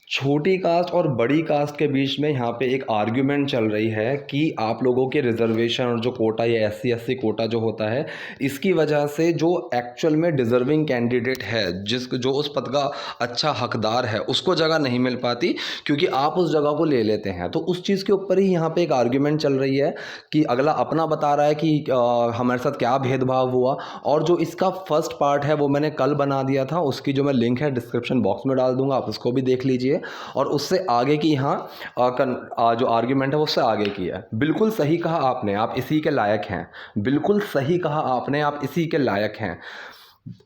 छोटी कास्ट और बड़ी कास्ट के बीच में यहाँ पे एक आर्ग्यूमेंट चल रही है कि आप लोगों के रिजर्वेशन और जो कोटा या SC कोटा जो होता है, इसकी वजह से जो एक्चुअल में डिज़र्विंग कैंडिडेट है, जो उस पद का अच्छा हकदार है, उसको जगह नहीं मिल पाती क्योंकि आप उस जगह को ले लेते हैं। तो उस चीज़ के ऊपर ही यहाँ पे एक आर्ग्यूमेंट चल रही है कि अगला अपना बता रहा है कि हमारे साथ क्या भेदभाव हुआ। और जो इसका फर्स्ट पार्ट है वो मैंने कल बना दिया था, उसकी जो मैं लिंक है डिस्क्रिप्शन बॉक्स में डाल दूंगा, आप उसको भी देख लीजिए। और उससे आगे की यहाँ जो आर्ग्यूमेंट है वो उससे आगे की है। बिल्कुल सही कहा आपने, आप इसी के लायक हैं। बिल्कुल सही कहा आपने, आप इसी के लायक हैं।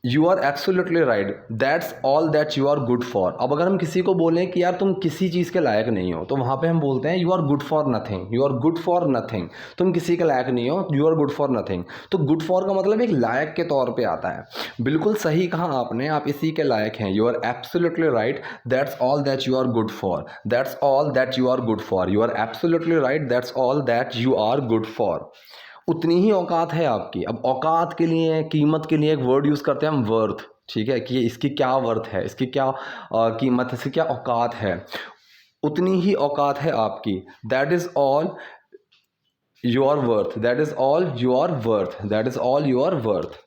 You are absolutely right, that's all that you are good for. अब अगर हम किसी को बोलें कि यार तुम किसी चीज़ के लायक नहीं हो, तो वहाँ पे हम बोलते हैं you are good for nothing, you are good for nothing. तुम किसी के लायक नहीं हो, you are good for nothing. तो गुड फॉर का मतलब एक लायक के तौर पे आता है। बिल्कुल सही कहा आपने, आप इसी के लायक हैं। You are absolutely right, that's all that you are good for, that's all that you are good for. You are absolutely right, that's all that you are good for. उतनी ही औकात है आपकी। अब औकात के लिए, कीमत के लिए एक वर्ड यूज़ करते हैं हम, वर्थ। ठीक है, कि इसकी क्या वर्थ है, इसकी क्या कीमत है, इसकी क्या औकात है। उतनी ही औकात है आपकी। That is all your worth, that is all your worth, that is all your worth.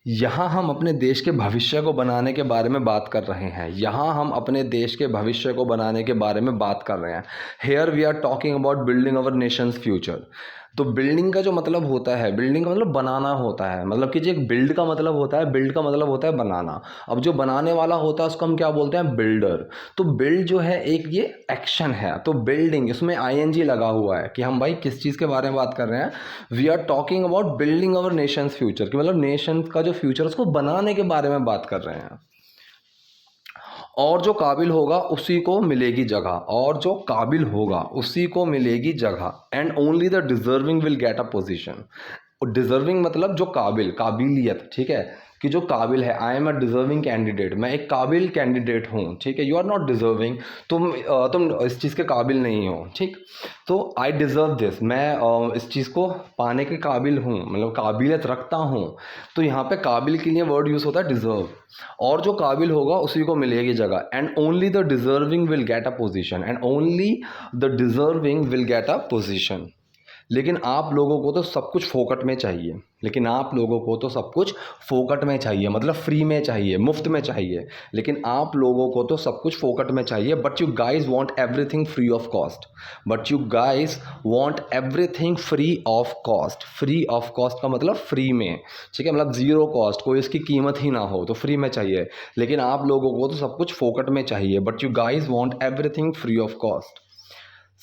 यहाँ हम अपने देश के भविष्य को बनाने के बारे में बात कर रहे हैं। यहाँ हम अपने देश के भविष्य को बनाने के बारे में बात कर रहे हैं। Here we are talking about building our nation's future. तो बिल्डिंग का जो मतलब होता है, बिल्डिंग का मतलब बनाना होता है। मतलब कि जो एक बिल्ड का मतलब होता है, बिल्ड का मतलब होता है बनाना। अब जो बनाने वाला होता है उसको हम क्या बोलते हैं, बिल्डर। तो बिल्ड जो है एक ये एक्शन है। तो बिल्डिंग, इसमें ING लगा हुआ है कि हम भाई किस चीज़ के बारे में बात कर रहे हैं। We are talking about building our nation's future, कि मतलब नेशन का जो फ्यूचर उसको बनाने के बारे में बात कर रहे हैं। और जो काबिल होगा उसी को मिलेगी जगह, और जो काबिल होगा उसी को मिलेगी जगह। And only the deserving will get a position. Deserving मतलब जो काबिल, काबिलियत, ठीक है, कि जो काबिल है। I am a deserving candidate, मैं एक काबिल कैंडिडेट हूँ। ठीक है, यू आर नॉट डिजर्विंग, तुम इस चीज़ के काबिल नहीं हो। ठीक, तो आई डिज़र्व दिस, मैं इस चीज़ को पाने के काबिल हूँ, मतलब काबिलियत रखता हूँ। तो यहाँ पे काबिल के लिए वर्ड यूज़ होता है डिज़र्व। और जो काबिल होगा उसी को मिलेगी जगह। And only the deserving will get a position, and only the deserving will get a position. लेकिन आप लोगों को तो सब कुछ फोकट में चाहिए, लेकिन आप लोगों को तो सब कुछ फोकट में चाहिए, मतलब फ्री में चाहिए, मुफ्त में चाहिए। लेकिन आप लोगों को तो सब कुछ फोकट में चाहिए। But you guys want everything free of cost, but you guys want everything free of cost. Free of cost का मतलब फ्री में, ठीक है, मतलब ज़ीरो कॉस्ट, कोई इसकी कीमत ही ना हो, तो फ्री में चाहिए। लेकिन आप लोगों को तो सब कुछ फोकट में चाहिए। But you guys want everything free of cost.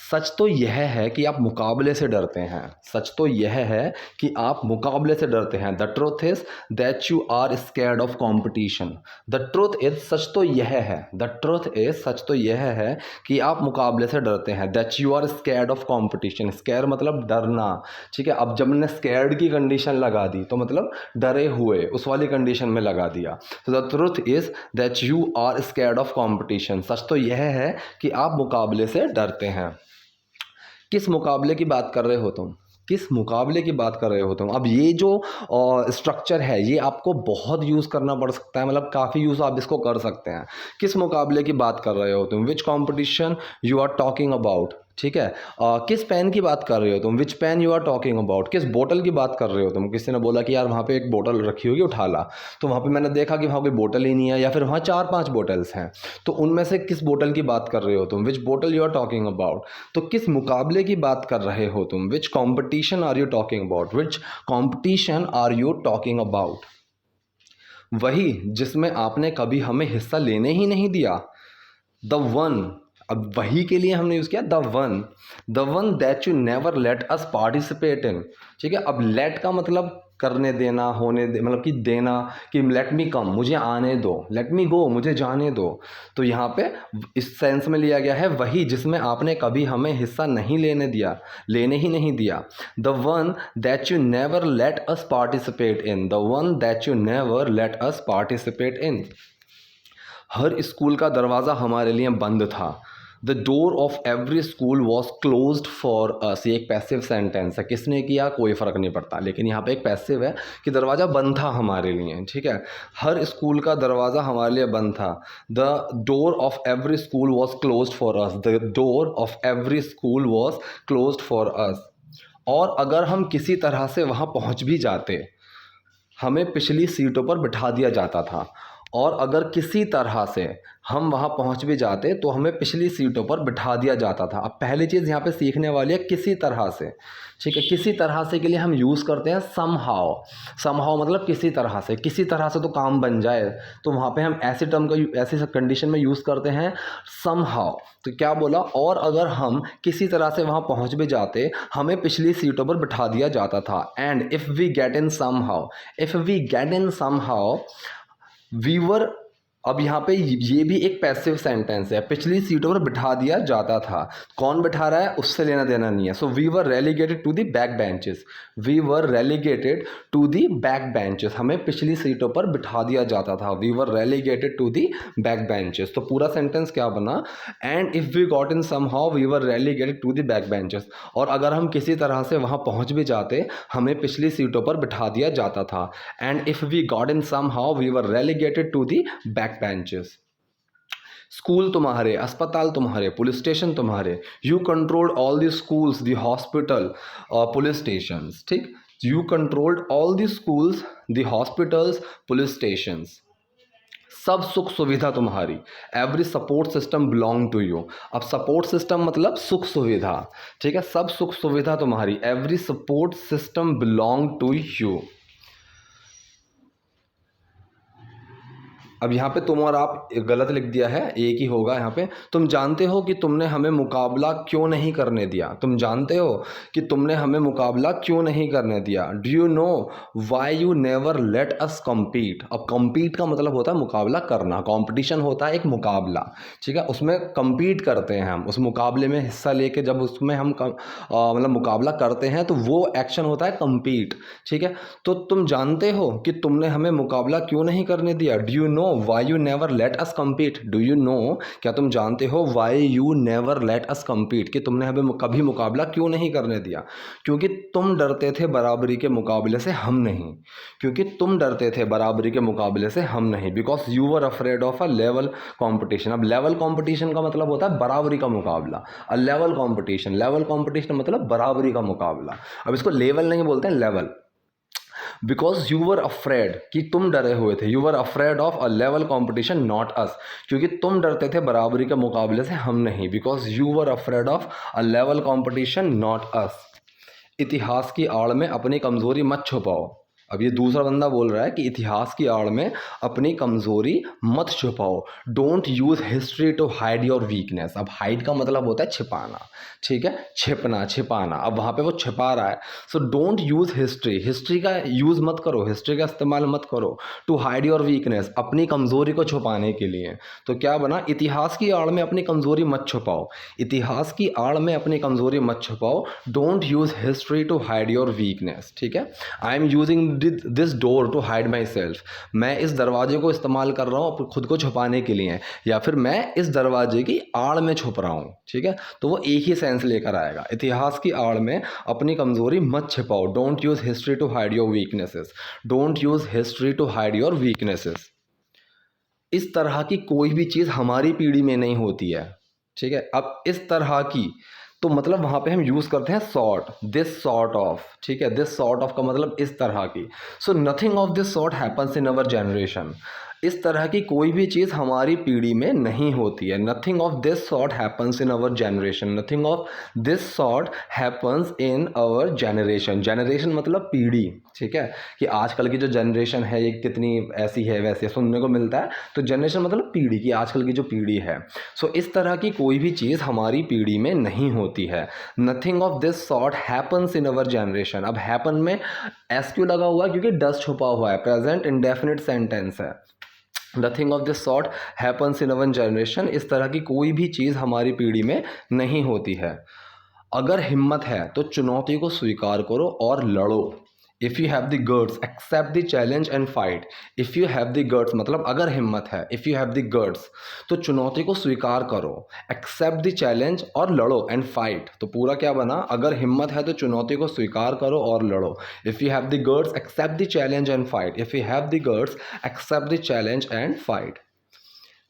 सच तो यह है कि आप मुकाबले से डरते हैं। सच तो यह है कि आप मुकाबले से डरते हैं। The truth is that you are scared of competition. The truth is, सच तो यह है, द ट्रुथ इज, सच तो यह है कि आप मुकाबले से डरते हैं। That you are scared of competition. Scare मतलब डरना, ठीक है। अब जब मैंने स्कैर्ड की कंडीशन लगा दी तो मतलब डरे हुए, उस वाली कंडीशन में लगा दिया। तो the truth is that you are scared of competition. सच तो यह है कि आप मुकाबले से डरते हैं। किस मुकाबले की बात कर रहे हो तुम, किस मुकाबले की बात कर रहे हो तुम। अब ये जो स्ट्रक्चर है ये आपको बहुत यूज़ करना पड़ सकता है, मतलब काफ़ी यूज़ आप इसको कर सकते हैं। किस मुकाबले की बात कर रहे हो तुम, which competition you are talking about, ठीक है। किस पेन की बात कर रहे हो तुम, which pen you are talking about. किस बोतल की बात कर रहे हो तुम। किसी ने बोला कि यार वहाँ पे एक बोतल रखी होगी, उठा ला। तो वहाँ पे मैंने देखा कि वहाँ कोई बोतल ही नहीं है, या फिर वहाँ 4-5 बोतल्स हैं। तो उनमें से किस बोतल की बात कर रहे हो तुम, विच बोतल यू आर टॉकिंग अबाउट। तो किस मुकाबले की बात कर रहे हो तुम, which competition are you talking about, which competition are you talking about. वही जिसमें आपने कभी हमें हिस्सा लेने ही नहीं दिया। द वन, अब वही के लिए हमने यूज़ किया the one that you never let us participate in, ठीक है। अब लेट का मतलब करने देना, होने दे, मतलब कि देना, कि लेट मी कम, मुझे आने दो, लेट मी गो, मुझे जाने दो। तो यहाँ पे इस सेंस में लिया गया है वही जिसमें आपने कभी हमें हिस्सा नहीं लेने दिया, लेने ही नहीं दिया। The one that you never let us participate in, the one that you never let us participate in. Her school का दरवाज़ा हमारे लिए बंद था। The door of every school was closed for us, ये एक पैसिव सेंटेंस है, किसने किया कोई फ़र्क नहीं पड़ता, लेकिन यहाँ पे एक पैसिव है कि दरवाज़ा बंद था हमारे लिए, ठीक है, हर स्कूल का दरवाज़ा हमारे लिए बंद था। The door of every school was closed for us, the door of every school was closed for us. और अगर हम किसी तरह से वहाँ पहुँच भी जाते, हमें पिछली सीटों पर बिठा दिया जाता था, और अगर किसी तरह से हम वहाँ पहुँच भी जाते तो हमें पिछली सीटों पर बिठा दिया जाता था। अब पहली चीज़ यहाँ पे सीखने वाली है किसी तरह से, ठीक है, किसी तरह से के लिए हम यूज़ करते हैं समहाउ। समहाउ मतलब किसी तरह से तो काम बन जाए, तो वहाँ पे हम ऐसे टर्म का ऐसी कंडीशन में यूज़ करते हैं समहाउ। तो क्या बोला, और अगर हम किसी तरह से वहाँ पहुँच भी जाते हमें पिछली सीटों पर बिठा दिया जाता था। And if we get in somehow we were, अब यहाँ पे ये भी एक पैसिव सेंटेंस है, पिछली सीटों पर बिठा दिया जाता था, कौन बिठा रहा है उससे लेना देना नहीं है। So we were relegated to the back benches, we were relegated to the back benches, हमें पिछली सीटों पर बिठा दिया जाता था, we were relegated to the back benches. तो पूरा सेंटेंस क्या बना, and if we got in somehow we were relegated to the back benches, और अगर हम किसी तरह से वहाँ पहुँच भी जाते हमें पिछली सीटों पर बिठा दिया जाता था। And if we got in somehow we were relegated to the back benches. School तुम्हारे, अस्पताल तुम्हारे, पुलिस स्टेशन तुम्हारे, you controlled all the schools, the hospital, police stations, ठीक, you controlled all the schools, the hospitals, police stations. सब सुख सुविधा तुम्हारी, every support system belong to you. अब सपोर्ट सिस्टम मतलब सुख सुविधा, ठीक है, सब सुख सुविधा तुम्हारी, every support system belong to you. अब यहाँ पे तुम और आप गलत लिख दिया है, एक ही होगा यहाँ पे। तुम जानते हो कि तुमने हमें मुकाबला क्यों नहीं करने दिया, तुम जानते हो कि तुमने हमें मुकाबला क्यों नहीं करने दिया। Do you know why you never let us compete. अब कम्पीट का मतलब होता है मुकाबला करना, कॉम्पिटिशन होता है एक मुकाबला, ठीक है, उसमें कम्पीट करते हैं हम, उस मुकाबले में हिस्सा लेके जब उसमें हम मतलब मुकाबला करते हैं तो वो एक्शन होता है कम्पीट, ठीक है। तो तुम जानते हो कि तुमने हमें मुकाबला क्यों नहीं करने दिया। Do you know why you never let us compete, do you know, क्या तुम जानते हो, why you never let us compete, कि तुमने हमें कभी मुकाबला क्यों नहीं करने दिया। क्योंकि तुम डरते थे बराबरी के मुकाबले से, हम नहीं, क्योंकि तुम डरते थे बराबरी के मुकाबले से, हम नहीं, because you were afraid of a level competition. अब लेवल कॉम्पिटिशन का मतलब होता है बराबरी का मुकाबला, अ लेवल कॉम्पिटिशन मतलब बराबरी का मुकाबला। अब इसको लेवल नहीं बोलते हैं, level. Because you were afraid, कि तुम डरे हुए थे, you were afraid of a level competition not us, क्योंकि तुम डरते थे बराबरी के मुकाबले से, हम नहीं, because you were afraid of a level competition not us. इतिहास की आड़ में अपनी कमजोरी मत छुपाओ। अब ये दूसरा बंदा बोल रहा है कि इतिहास की आड़ में अपनी कमजोरी मत छुपाओ। Don't use history to hide your weakness. अब हाइड का मतलब होता है छिपाना, ठीक है, छिपना, छिपाना। अब वहाँ पे वो छिपा रहा है, so don't use history, history का यूज़ मत करो, हिस्ट्री का इस्तेमाल मत करो टू हाइड योर वीकनेस, अपनी कमजोरी को छुपाने के लिए। तो क्या बना, इतिहास की आड़ में अपनी कमजोरी मत छुपाओ, इतिहास की आड़ में अपनी कमजोरी मत छुपाओ। Don't use history to hide your weakness, ठीक है। I am using this door to hide myself, मैं इस दरवाजे को इस्तेमाल कर रहा हूँ खुद को छुपाने के लिए, या फिर मैं इस दरवाजे की आड़ में छुप रहा हूँ, ठीक है। तो वो एक ही सेंस लेकर आएगा, इतिहास की आड़ में अपनी कमजोरी मत छिपाओ। Don't use history to hide your weaknesses, don't use history to hide your weaknesses. इस तरह की कोई भी चीज़ हमारी पीढ़ी में नहीं होती है, ठीक है। अब इस तरह की, तो मतलब वहाँ पे हम यूज़ करते हैं सॉर्ट, दिस सॉर्ट ऑफ, ठीक है, दिस सॉर्ट ऑफ का मतलब इस तरह की। So nothing of this sort happens in our generation. इस तरह की कोई भी चीज़ हमारी पीढ़ी में नहीं होती है। Nothing of this sort happens in our generation, nothing of this sort happens in our generation. Generation मतलब पीढ़ी, ठीक है, कि आजकल की जो जनरेशन है ये कितनी ऐसी है वैसे सुनने को मिलता है। तो जनरेशन मतलब पीढ़ी, की आजकल की जो पीढ़ी है। सो इस तरह की कोई भी चीज़ हमारी पीढ़ी में नहीं होती है। Nothing of this sort happens in our generation. अब हैपन में एस क्यों लगा हुआ है, क्योंकि डस छुपा हुआ है, प्रेजेंट इंडेफिनिट सेंटेंस है। Nothing of this sort happens in our generation, इस तरह की कोई भी चीज़ हमारी पीढ़ी में नहीं होती है। अगर हिम्मत है तो चुनौती को स्वीकार करो और लड़ो। If you have the guts accept the challenge and fight. If you have the guts मतलब अगर हिम्मत है, if you have the guts तो चुनौती को स्वीकार करो, एक्सेप्ट द चैलेंज और लड़ो, एंड फाइट तो पूरा क्या बना, अगर हिम्मत है तो चुनौती को स्वीकार करो और लड़ो। If you have the guts accept the challenge and fight. If you have the guts accept the challenge and fight.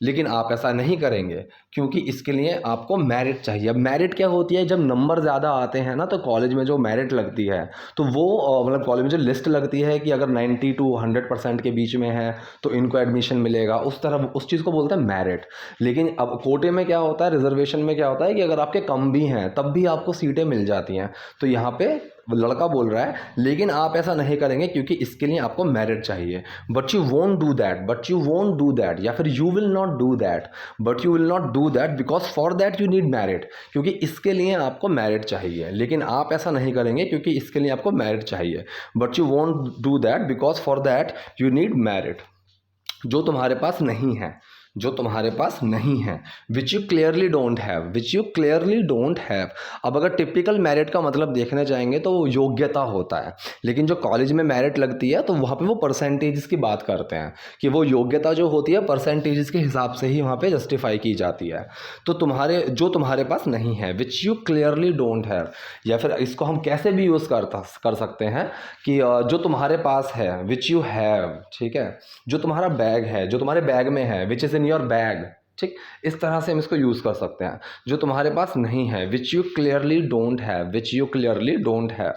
लेकिन आप ऐसा नहीं करेंगे क्योंकि इसके लिए आपको मेरिट चाहिए। अब मेरिट क्या होती है, जब नंबर ज़्यादा आते हैं ना तो कॉलेज में जो मेरिट लगती है तो वो मतलब कॉलेज में जो लिस्ट लगती है कि अगर 90 to 100% के बीच में है तो इनको एडमिशन मिलेगा, उस तरह उस चीज़ को बोलते हैं मेरिट। लेकिन अब कोटे में क्या होता है, रिजर्वेशन में क्या होता है कि अगर आपके कम भी हैं तब भी आपको सीटें मिल जाती हैं। तो यहाँ पे लड़का बोल रहा है लेकिन आप ऐसा नहीं करेंगे क्योंकि इसके लिए आपको मेरिट चाहिए। But you won't do that, but you won't do that, या फिर you will not do that, but you will not do that because for that you need merit, क्योंकि इसके लिए आपको मेरिट चाहिए। लेकिन आप ऐसा नहीं करेंगे क्योंकि इसके लिए आपको मेरिट चाहिए। But you won't do that because for that you need merit. जो तुम्हारे पास नहीं है, जो तुम्हारे पास नहीं है, which you clearly don't have, which you clearly don't have. अब अगर टिपिकल मेरिट का मतलब देखने जाएंगे तो वो योग्यता होता है, लेकिन जो कॉलेज में मेरिट लगती है तो वहाँ पे वो परसेंटेज की बात करते हैं कि वो योग्यता जो होती है परसेंटेज के हिसाब से ही वहाँ पे जस्टिफाई की जाती है। तो जो तुम्हारे पास नहीं है, which you clearly don't have, या फिर इसको हम कैसे भी यूज़ कर सकते हैं कि जो तुम्हारे पास है, विच यू हैव, ठीक है, जो तुम्हारा बैग है, जो तुम्हारे बैग में है, which is in your bag, ठीक, इस तरह से हम इसको यूज़ कर सकते हैं। जो तुम्हारे पास नहीं है, which you clearly don't have, which you clearly don't have.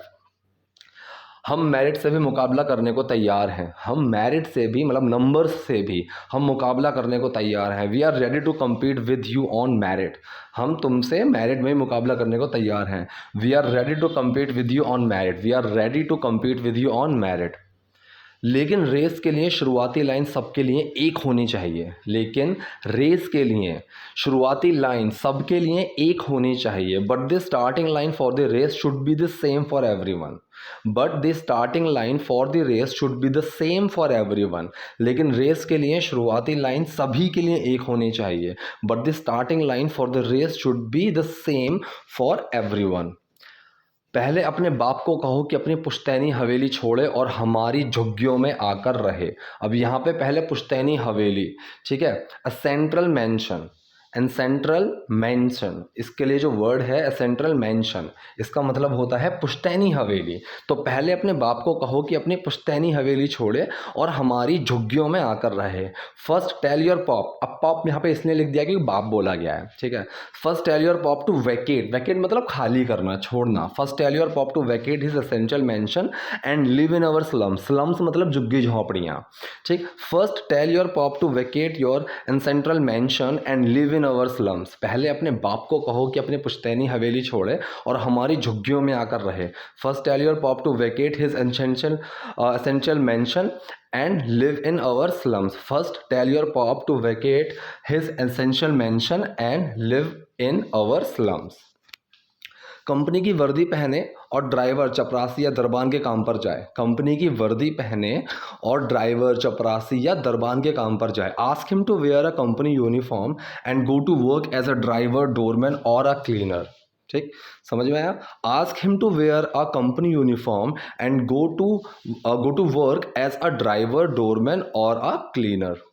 हम मेरिट से भी मुकाबला करने को तैयार हैं, हम मेरिट से भी मतलब नंबर्स से भी हम मुकाबला करने को तैयार हैं। We are ready to compete with you on merit, हम तुमसे मेरिट में मुकाबला करने को तैयार हैं। We are ready to compete with you on merit, we are ready to compete with you on merit. लेकिन रेस के लिए शुरुआती लाइन सबके लिए एक होनी चाहिए, लेकिन रेस के लिए शुरुआती लाइन सबके लिए एक होनी चाहिए। But the starting line for the race should be the same for everyone, but the starting line for the race should be the same for everyone. लेकिन रेस के लिए शुरुआती लाइन सभी के लिए एक होनी चाहिए, but the starting line for the race should be the same for everyone. पहले अपने बाप को कहो कि अपनी पुश्तैनी हवेली छोड़े और हमारी झुग्गियों में आकर रहे। अब यहाँ पे पहले पुश्तैनी हवेली, ठीक है, a central mention, and central mention, इसके लिए जो वर्ड है सेंट्रल मैंशन, इसका मतलब होता है पुश्तैनी हवेली। तो पहले अपने बाप को कहो कि अपनी पुश्तैनी हवेली छोड़े और हमारी झुग्गियों में आकर रहे। फर्स्ट टेल योर पॉप, अब पॉप यहाँ पे इसलिए लिख दिया कि बाप बोला गया है, ठीक है। First tell your pop to vacate, vacate मतलब खाली करना, छोड़ना। First tell your pop to vacate his essential mansion and live in our slums, slums मतलब झुग्गी झोंपड़ियाँ, ठीक। First tell your pop to vacate your essential mansion and live in our slums, पहले अपने बाप को कहो कि अपनी पुश्तैनी हवेली छोड़े और हमारी झुग्गियों में आकर रहे। First tell your pop to vacate his essential mansion and live in our slums. First tell your pop to vacate his essential mansion and live in our slums. Company की वर्दी पहने और ड्राइवर चपरासी या दरबान के काम पर जाए, कंपनी की वर्दी पहने और ड्राइवर चपरासी या दरबान के काम पर जाए। Ask him to wear a company uniform and go to work as a driver, doorman और अ क्लीनर, ठीक, समझ में आया। Ask him to wear a company uniform and go to work as a driver, doorman और a cleaner.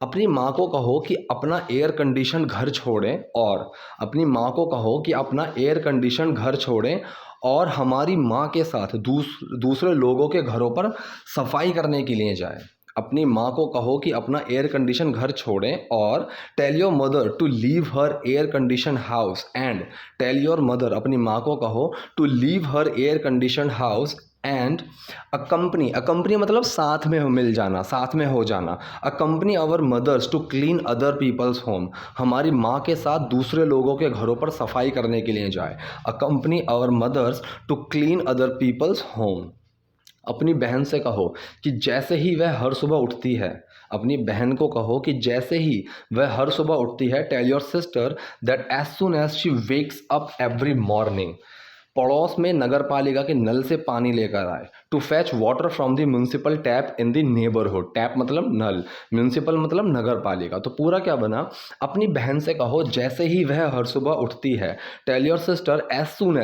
अपनी माँ को कहो कि अपना एयर कंडीशन घर छोड़ें, और अपनी माँ को कहो कि अपना एयर कंडीशन घर छोड़ें और हमारी माँ के साथ दूसरे लोगों के घरों पर सफाई करने के लिए जाए। अपनी माँ को कहो कि अपना एयर कंडीशन घर छोड़ें और tell your mother to leave her air condition house and tell your mother, अपनी माँ को कहो to leave her air condition house and accompany मतलब साथ में मिल जाना, साथ में हो जाना। Accompany our mothers to clean other people's home, हमारी माँ के साथ दूसरे लोगों के घरों पर सफाई करने के लिए जाए। Accompany our mothers to clean other people's home. अपनी बहन से कहो कि जैसे ही वह हर सुबह उठती है, अपनी बहन को कहो कि जैसे ही वह हर सुबह उठती है, tell your sister that as soon as she wakes up every morning, पड़ोस में नगर पालिका के नल से पानी लेकर आए, to fetch water from the municipal tap in the neighbourhood. Tap मतलब नल, म्यूनसिपल मतलब नगर पालिका। तो पूरा क्या बना, अपनी बहन से कहो जैसे ही वह हर सुबह उठती है, tell your sister as soon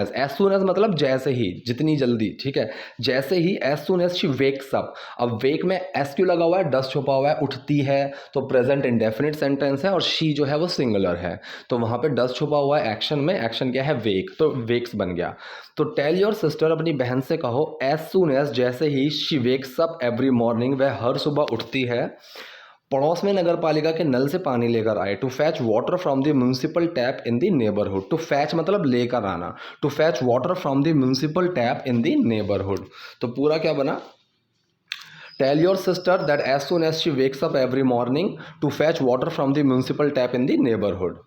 as मतलब जैसे ही, जितनी जल्दी, ठीक है, जैसे ही, as soon as she wakes up. अब वेक में एस क्यों लगा हुआ है, डस छुपा हुआ है, उठती है तो प्रेजेंट इंडेफिनिट सेंटेंस है और शी जो है वो सिंगुलर है, तो वहां पे डस छुपा हुआ है एक्शन में, एक्शन क्या है वेक, तो वेक्स बन गया। तो टेल योर सिस्टर, अपनी बहन से कहो, एज सुन एज जैसे ही, she wakes up every morning, वह हर सुबह उठती है, पड़ोस में नगर पालिका के नल से पानी लेकर आए, to fetch water from the municipal tap in the neighbourhood. To fetch मतलब लेकर आना, to fetch water from the municipal tap in the neighbourhood. तो पूरा क्या बना, tell your sister that as soon as she wakes up every morning to fetch water from the municipal tap in the neighbourhood.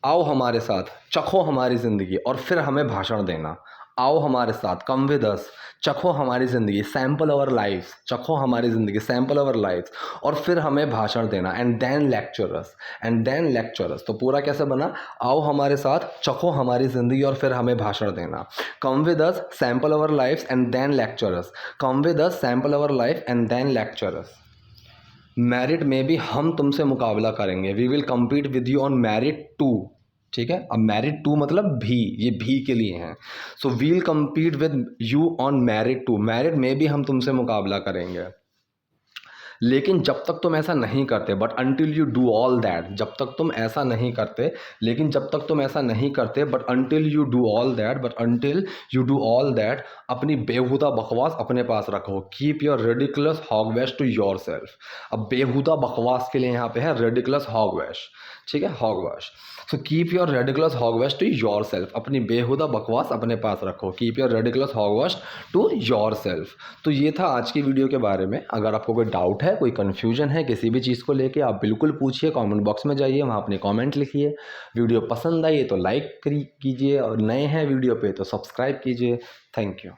आओ हमारे साथ, चखो हमारी ज़िंदगी और फिर हमें भाषण देना। आओ हमारे साथ, कम विद अस, चखो हमारी ज़िंदगी, सैम्पल अवर लाइफ्स, चखो हमारी ज़िंदगी, सैम्पल अवर लाइफ्स, और फिर हमें भाषण देना, and then lecture us, and then lecture us. तो पूरा कैसे बना, आओ हमारे साथ, चखो हमारी ज़िंदगी और फिर हमें भाषण देना, come with us, sample our lifes and then lecture us, come with us, sample our life and then lecture us. Merit में भी हम तुमसे मुकाबला करेंगे, we will compete with you on merit too. ठीक है, अब मेरिट टू मतलब भी, ये भी के लिए हैं। So we'll compete with you on merit too, merit में भी हम तुमसे मुकाबला करेंगे, लेकिन जब तक तुम ऐसा नहीं करते, but until you do all that, जब तक तुम ऐसा नहीं करते, लेकिन जब तक तुम ऐसा नहीं करते, but until you do all that, but until you do all that, अपनी बेहुदा बकवास अपने पास रखो, keep your ridiculous hogwash to yourself. अब बेहुदा बकवास के लिए यहाँ पे है रेडिकुलस हॉगवैश, ठीक है, hogwash. So keep your ridiculous hogwash to yourself, अपनी बेहुदा बकवास अपने पास रखो, keep your ridiculous hogwash to yourself. तो ये था आज की वीडियो के बारे में। अगर आपको कोई डाउट है, कोई कन्फ्यूजन है किसी भी चीज़ को लेके, आप बिल्कुल पूछिए, कमेंट बॉक्स में जाइए, वहाँ अपने कमेंट लिखिए। वीडियो पसंद आई तो लाइक कीजिए, और नए हैं वीडियो पे तो सब्सक्राइब कीजिए। Thank you.